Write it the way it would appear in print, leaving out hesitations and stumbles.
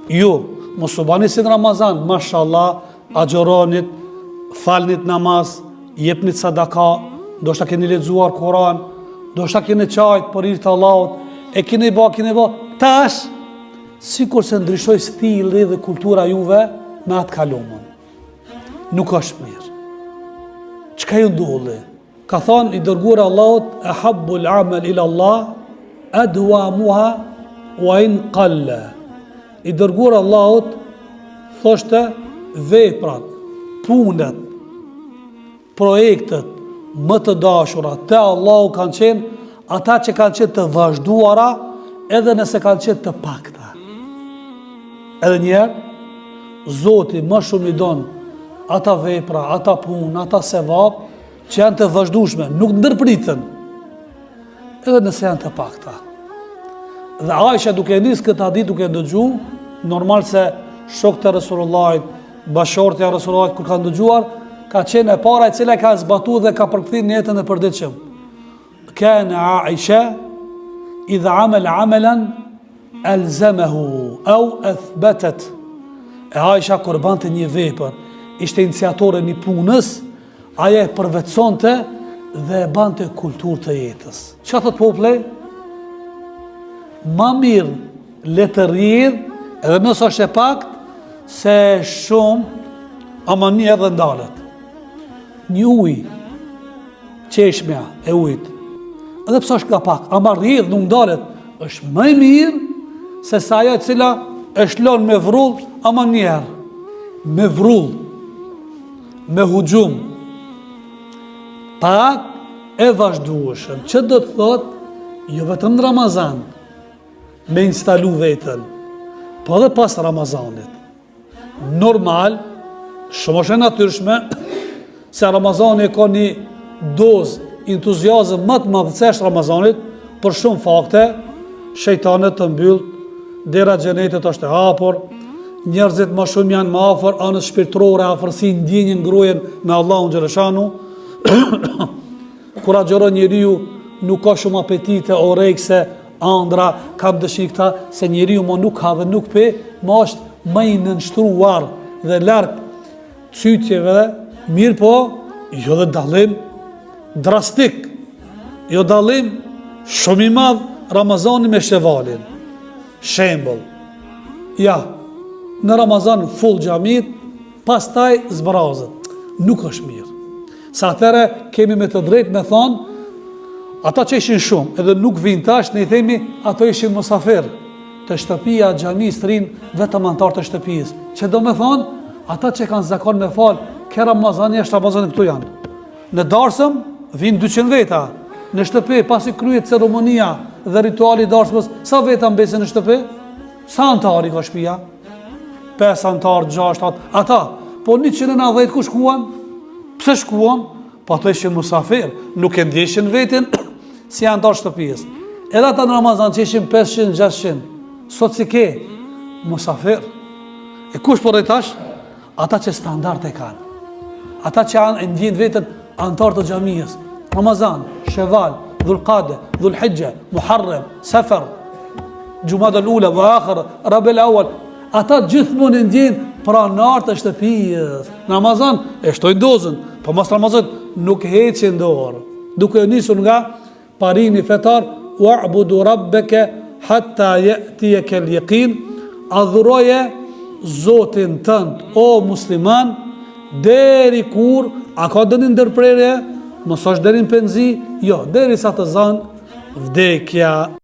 Ju, mos u bani si në Ramazan, mashallah, agjeronit, falnit namaz, jepnit sadaka, do shta keni lexuar Kur'an, do shta keni qajt për hir të Allahut, e keni ba, tash, sikur se ndryshoj stili dhe kultura juve me atë kalumën. Nuk është mirë. Çka ju ndodhi? Ka thonë i dërguar Allahut, ahabbul amal ila Allah, adwamuha wa in qalla. I dërguar Allahut thoshte veprat, punët, projektet më të dashura te Allahu kanë qenë ata që kanë qenë të vazhduara edhe nëse kanë qenë të pakta. Edhe njerë, Zoti më shumë i donë ata vepra, ata punë, ata sevap që janë të vazhdueshme, nuk ndërpritën, edhe nëse janë të pakta. Dhe Aisha duke nisë këtë hadith duke dëgju, normal se shokët e Resulullahit, bashortja e Resulullahit kur kanë dëgjuar, ka qenë e para e cila ka zbatu dhe ka përkthyer në jetën e përditshëm. Kana Aisha idha amala amalan alzamahu au athbatat. E Aisha kur bante një vepër, ishte iniciatore një punës, aja e përvetësonte dhe e bante kulturë të jetës. Çka thot populli? Ma mirë le të rridh, edhe nëse është e pakt, se shumë ama një edhe ndalet. Një ujë, qeshmja e ujit, edhe pse është ka pak, ama rridh nuk ndalet, është më e mirë se sa ajo e cila e shlon me vrull, ama njerë, me vrull, me hujum, pak e vazhdueshëm, që do të thot, jo vetëm në Ramazan, me instalu vetën, po dhe pas Ramazanit. Normal, shumë është e natyrshme, se Ramazani ka një dozë entuziazëm më të madhësesh Ramazanit, për shumë fakte, shejtanet të mbyll, dera xhenetit është e hapur, njerëzit më shumë janë më afër anës shpirtërore, afërsi ndjenjën ngrohen me Allahun xhaleshanu. Kur agjeron njeriu nuk ka shumë apetite, orekse, andra, kam dëshirë këta, se njeriu më nuk ka dhe nuk pe, më është më i nënshtruar dhe larg cytjeve, mirë po, jo dhe dallim drastik, jo dallim shumë i madh Ramazani me Shevalin. Shembull, ja, në Ramazan full xhamit, pastaj zbrazët. Nuk është mirë. Sa atëre kemi me të drejtë me thonë, ata që ishin shumë, edhe nuk vinë tash, ne i themi, ato ishin musafir, të shtëpia, xhamis rinë vetëm antar të shtëpis. Që do me thonë, ata që kanë zakon me falë, ke Ramazani, është Ramazani këtu janë. Në darsëm, vinë 200 veta. Në shtëpi, pasi kryet ceremonia dhe rituali darsmës, sa veta mbesin në shtëpi? Sa antari ka shtëpia? 5 antar, 6, 7, ata, po 190 ku shkuan? Pse shkuan? Po ato ishin musafir, nuk e ndjeshin vetin si antar shtëpis. Edhe ata në Ramazan që ishin 500, 600, sot si ke? Musafir. E kush po rejtash? Ata që standart e kanë. Ata që e ndjen vetën antar të xhamisë. Ramazan, Sheval, Dhulqade, Dhulhijja, Muharrem, Safar, Jumada al-Ula, wa akhir, Rabiul Awwal, ata gjithmonë ndjen pranar të shtëpisë. Ramazan e shtojnë dozën, po mas Ramazan nuk heqin dorë. Duke nisur nga parimi fetar, wa'budu rabbaka hatta ya'tiyaka al-yaqin, adhuroje Zotin tënd, o musliman, deri kur a ka dënë ndërprerje, mos është deri në penzi, jo, deri sa të zanë vdekja.